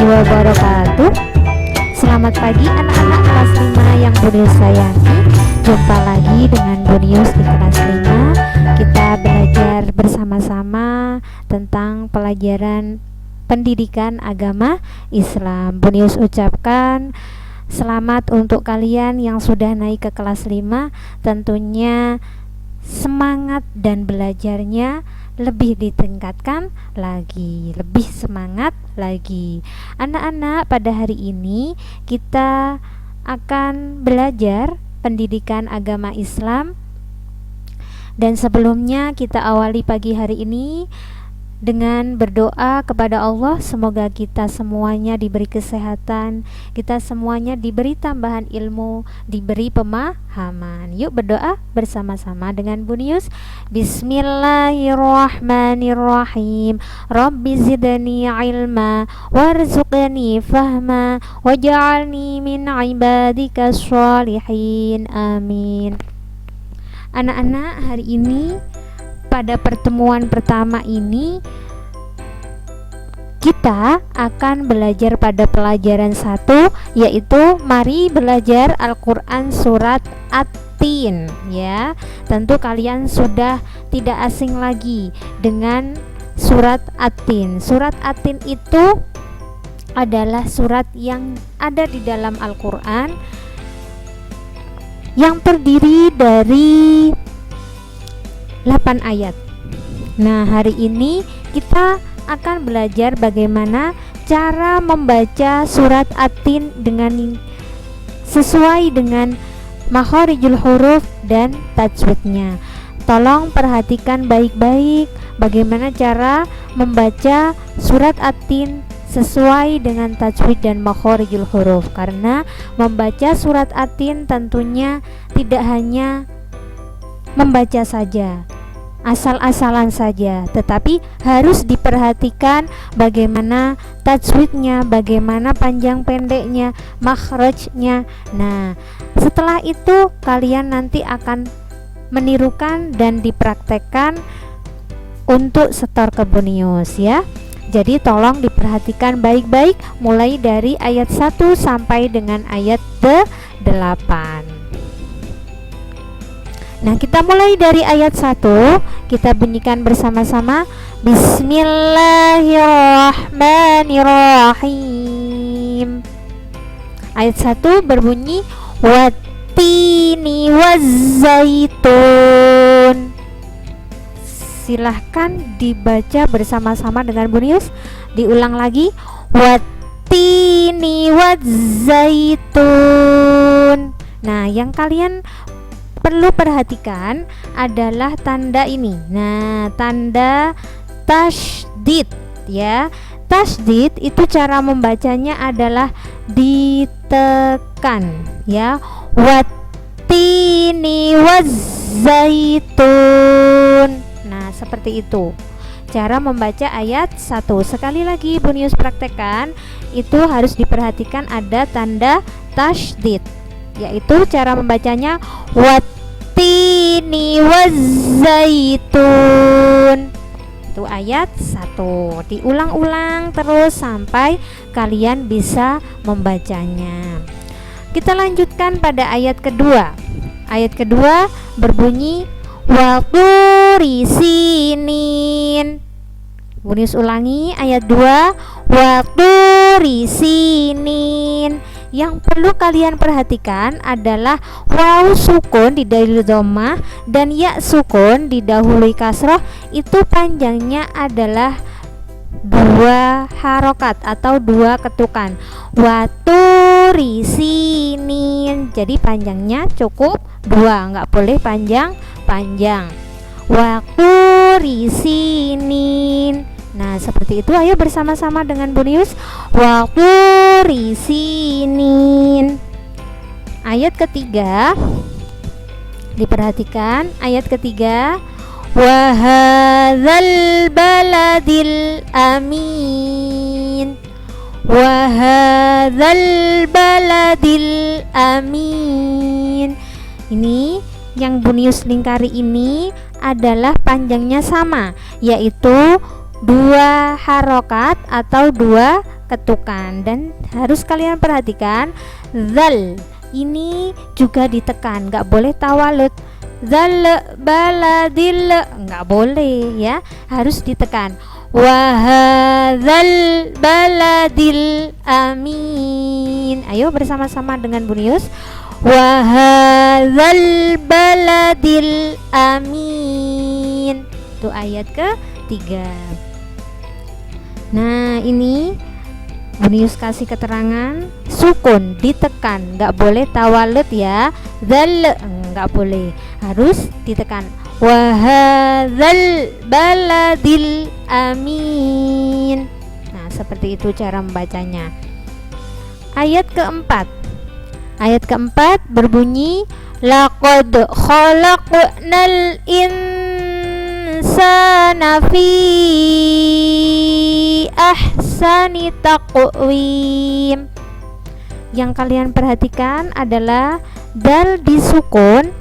wabarakatuh. Selamat pagi anak-anak kelas 5 yang Bunius sayangi. Jumpa lagi dengan Bunius di kelas 5. Kita belajar bersama-sama tentang pelajaran pendidikan agama Islam. Bunius ucapkan selamat untuk kalian yang sudah naik ke kelas 5. Tentunya semangat dan belajarnya lebih ditingkatkan lagi, lebih semangat lagi. Anak-anak, pada hari ini kita akan belajar pendidikan agama Islam. Dan sebelumnya kita awali pagi hari ini dengan berdoa kepada Allah, semoga kita semuanya diberi kesehatan, kita semuanya diberi tambahan ilmu, diberi pemahaman. Yuk berdoa bersama-sama dengan Bunius. Bismillahirrahmanirrahim. Rabbi zidni ilma warzuqni fahma waj'alni min ibadikas sholihin. Amin. Anak-anak, hari ini pada pertemuan pertama ini kita akan belajar pada pelajaran 1, yaitu mari belajar Al-Quran surat At-Tin, ya. Tentu kalian sudah tidak asing lagi dengan surat At-Tin. Surat At-Tin itu adalah surat yang ada di dalam Al-Quran yang terdiri dari 8 ayat. Nah, hari ini kita akan belajar bagaimana cara membaca surat At-Tin dengan sesuai dengan makharijul huruf dan tajwidnya. Tolong perhatikan baik-baik bagaimana cara membaca surat At-Tin sesuai dengan tajwid dan makharijul huruf, karena membaca surat At-Tin tentunya tidak hanya membaca saja, asal-asalan saja, tetapi harus diperhatikan bagaimana tajwidnya, bagaimana panjang pendeknya, makhrajnya. Nah, setelah itu kalian nanti akan menirukan dan dipraktekkan untuk setor ke Bunius, ya. Jadi tolong diperhatikan baik-baik mulai dari ayat 1 sampai dengan ayat ke-8. Nah, kita mulai dari ayat 1. Kita bunyikan bersama-sama. Bismillahirrahmanirrahim. Ayat 1 berbunyi wattini wazzaitun. Silahkan dibaca bersama-sama dengan Bunius. Diulang lagi. Wattini wazzaitun. Nah, yang kalian perlu perhatikan adalah tanda ini. Nah, tanda tasydid, ya. Tasydid itu cara membacanya adalah ditekan, ya. Wattini wazzaitun. Nah, seperti itu cara membaca ayat 1. Sekali lagi Bunius praktekkan, itu harus diperhatikan ada tanda tasydid, yaitu cara membacanya wattini wazzaitun. Itu ayat 1. Diulang-ulang terus sampai kalian bisa membacanya. Kita lanjutkan pada ayat kedua. Ayat kedua berbunyi Waturi sinin. Bunius ulangi ayat 2. Waturi sinin. Yang perlu kalian perhatikan adalah waw sukun didahului dhammah dan ya sukun didahului kasroh. Itu panjangnya adalah 2 harokat atau 2 ketukan. Waturi sinin. Jadi panjangnya cukup 2, nggak boleh panjang-panjang. Waturi sinin. Nah, seperti itu. Ayo bersama-sama dengan Bunius. Waturi sinin. Ayat ketiga, diperhatikan ayat ketiga. Wa hadzal baladil amin. Wa hadzal baladil amin. Ini yang Bunius lingkari ini adalah panjangnya sama, yaitu 2 harokat atau 2 ketukan. Dan harus kalian perhatikan, zal ini juga ditekan, nggak boleh tawalut. Zal baladil nggak boleh ya, harus ditekan. Wahadzal baladil amin. Ayo bersama-sama dengan Bunius. Wahadzal baladil amin. Itu ayat ke-3. Nah, ini Bunius kasih keterangan sukun ditekan, nggak boleh tawalut ya. Zal nggak boleh, harus ditekan. Wahadzal baladil amin. Nah, seperti itu cara membacanya. Ayat keempat berbunyi laqad khalaqnal insana fi ahsani taqwim. Yang kalian perhatikan adalah dal disukun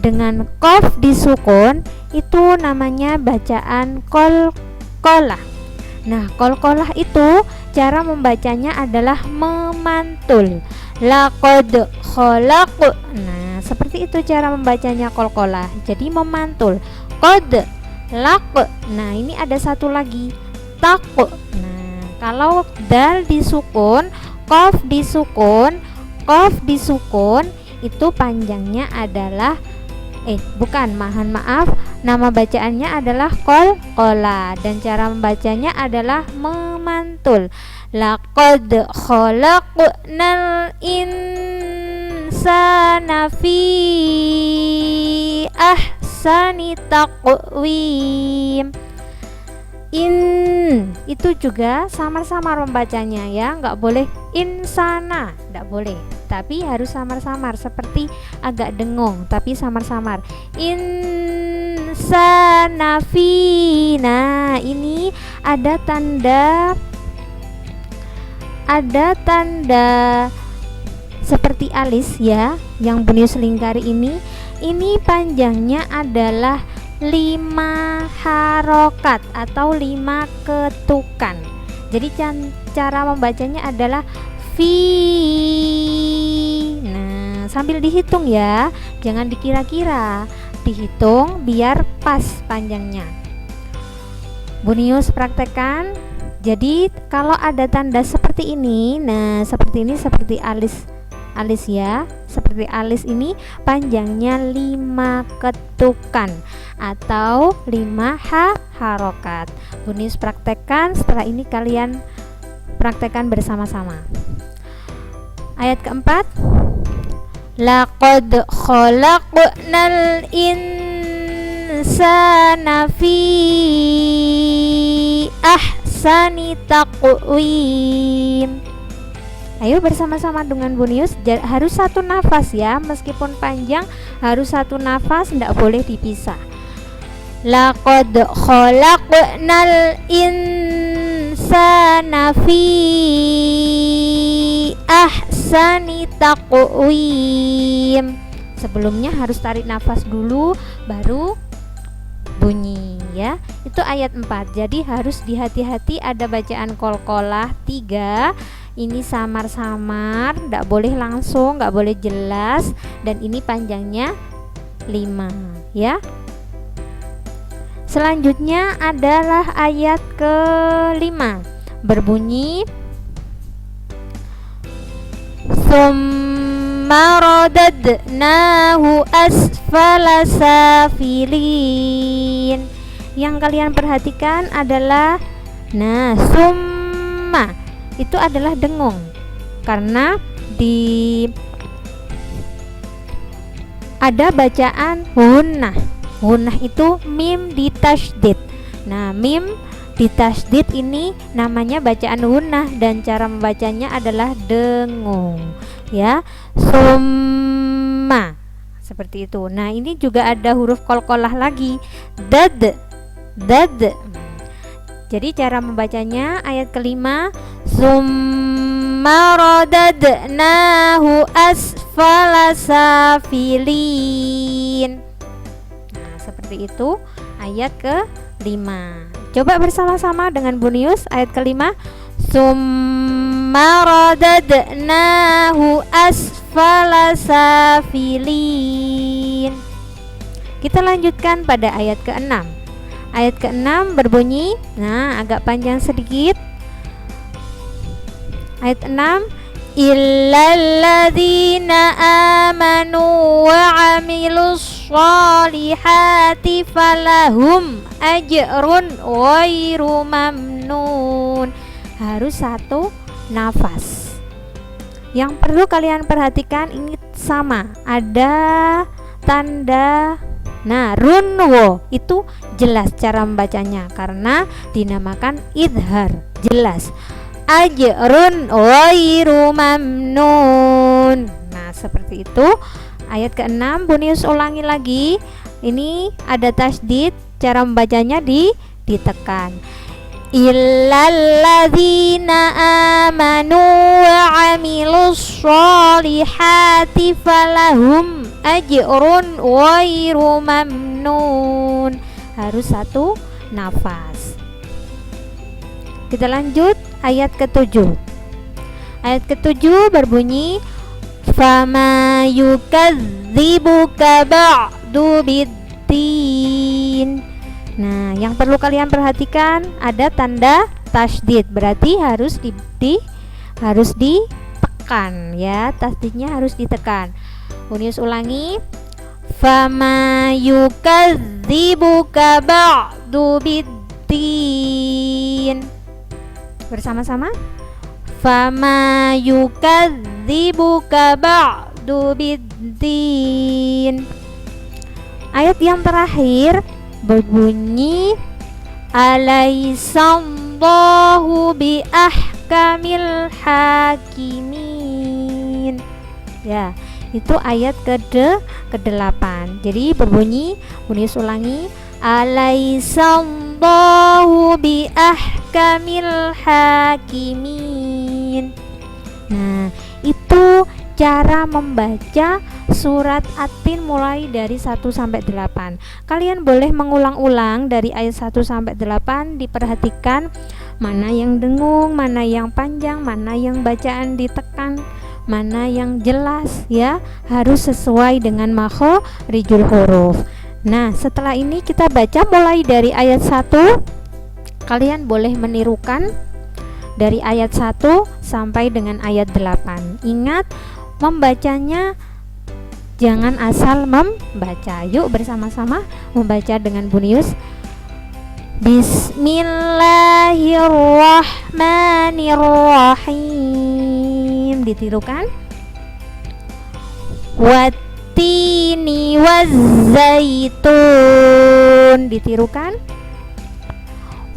dengan qaf disukun, itu namanya bacaan qalqalah. Nah, qalqalah itu cara membacanya adalah memantul. Laqad khalaq. Nah, seperti itu cara membacanya qalqalah. Jadi memantul. Qad laq. Nah, ini ada satu lagi, taq. Nah, kalau dal disukun, qaf disukun, itu panjangnya adalah maaf, nama bacaannya adalah qalqalah dan cara membacanya adalah memantul. Laqad khalaqnal insana fi ahsani taqwim. Itu juga samar-samar membacanya ya, nggak boleh insana, nggak boleh, tapi harus samar-samar, seperti agak dengung tapi samar-samar. Insana fi. Nah, ini ada tanda seperti alis ya, yang Bunius lingkari ini panjangnya adalah 5 harokat atau 5 ketukan. Jadi cara membacanya adalah fi. Nah, sambil dihitung ya, jangan dikira-kira, dihitung biar pas panjangnya. Bunius praktekkan. Jadi kalau ada tanda seperti ini, nah seperti ini, seperti alis ya, seperti alis ini panjangnya 5 ketukan atau 5 harokat. Bunius praktekkan, setelah ini kalian praktekkan bersama-sama. Ayat keempat, laqad khalaqnal insana fi ahsani taqwim. Ayo bersama-sama dengan Bunius, harus satu nafas ya, meskipun panjang harus satu nafas, tidak boleh dipisah. Laqad khalaqnal insana fi ahsani taqwim. Sebelumnya harus tarik nafas dulu baru bunyi ya. Itu ayat 4. Jadi harus dihati-hati, ada bacaan qalqalah 3. Ini samar-samar, tidak boleh langsung, nggak boleh jelas, dan ini panjangnya 5 ya. Selanjutnya adalah ayat ke-5 berbunyi summa radadnahu asfala safilin. Yang kalian perhatikan adalah summa itu adalah dengung, karena ada bacaan hunnah. Hunnah itu mim ditasydid. Nah, mim ditasydid ini namanya bacaan hunnah dan cara membacanya adalah dengung ya. Summa, seperti itu. Nah, ini juga ada huruf qalqalah lagi, dad. Jadi cara membacanya ayat ke-5, summa radadnahu asfala safilin. Nah, seperti itu ayat ke-5. Coba bersama-sama dengan Bunius ayat ke-5, Summa radadnahu asfala safilin. Kita lanjutkan pada ayat ke-6. Ayat ke-6 berbunyi, agak panjang sedikit. Ayat 6, illalladzina amanu wa 'amilus sholihati falahum ajrun ghairu mamnun. Harus satu nafas. Yang perlu kalian perhatikan ini sama, ada tanda runwo, itu jelas cara membacanya karena dinamakan idhar, jelas. Ajrun ghairu mamnun. Nah, seperti itu. Ayat ke-6 Bunius ulangi lagi. Ini ada tasydid, cara membacanya ditekan. Illalladzina amanu wa 'amilus sholihati falahum ajrun ghairu mamnun. Harus satu nafas. Kita lanjut ayat ke-7. Ayat ke-7 berbunyi, fama yukadzibuka ba'du biddin. Nah, yang perlu kalian perhatikan ada tanda tasydid, berarti harus ditekan ya, tasydidnya harus ditekan. Bunius ulangi, fama yukadzibuka ba'du biddin. Bersama-sama, fama yukadzibuka ba'du biddin. Ayat yang terakhir berbunyi, alaisallahu bi ahkamil hakimin. Ya, itu ayat ke-8. Jadi berbunyi, Bunius ulangi, alaisallahu bi ahkamil hakimin. Nah, itu cara membaca surat At-Tin mulai dari 1 sampai 8. Kalian boleh mengulang-ulang dari ayat 1 sampai 8, diperhatikan mana yang dengung, mana yang panjang, mana yang bacaan ditekan, mana yang jelas ya, harus sesuai dengan makharijul huruf. Nah, setelah ini kita baca mulai dari ayat 1. Kalian boleh menirukan dari ayat 1 sampai dengan ayat 8. Ingat, membacanya jangan asal membaca. Yuk bersama-sama membaca dengan Bunius. Bismillahirrahmanirrahim. Ditirukan. Wattini wazzaitun. Ditirukan.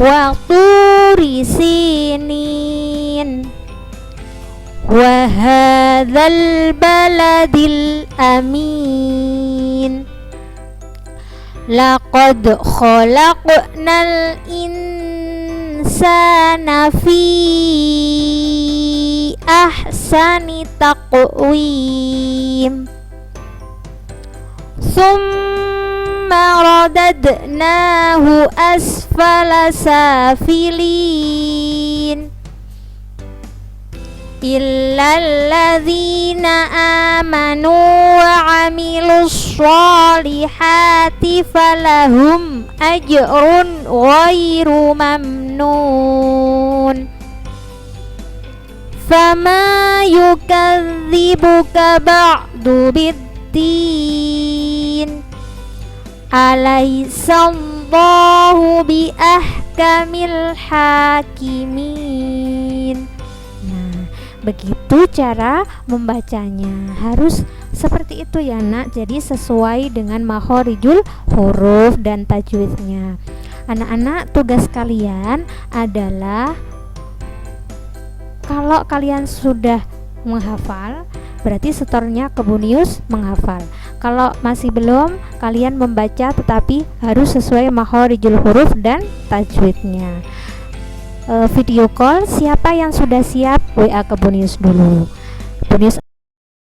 Wa turi sinin. Wa hadzal baladil amin. Laqad khalaqnal insana fi ahsani taqwim. Summa radadnahu asfala safilin. Illalladzina amanu wa 'amilus sholihati falahum ajrun ghairu mamnun. Fama yukadzibuka ba'du biddin. Alaisallahu bi ahkamil hakimin. Begitu cara membacanya, harus seperti itu ya nak. Jadi sesuai dengan makharijul huruf dan tajwidnya. Anak-anak, tugas kalian adalah kalau kalian sudah menghafal, berarti setornya ke Bunius menghafal. Kalau masih belum, kalian membaca tetapi harus sesuai makharijul huruf dan tajwidnya. Video call, siapa yang sudah siap WA ke Bunius dulu. Bunius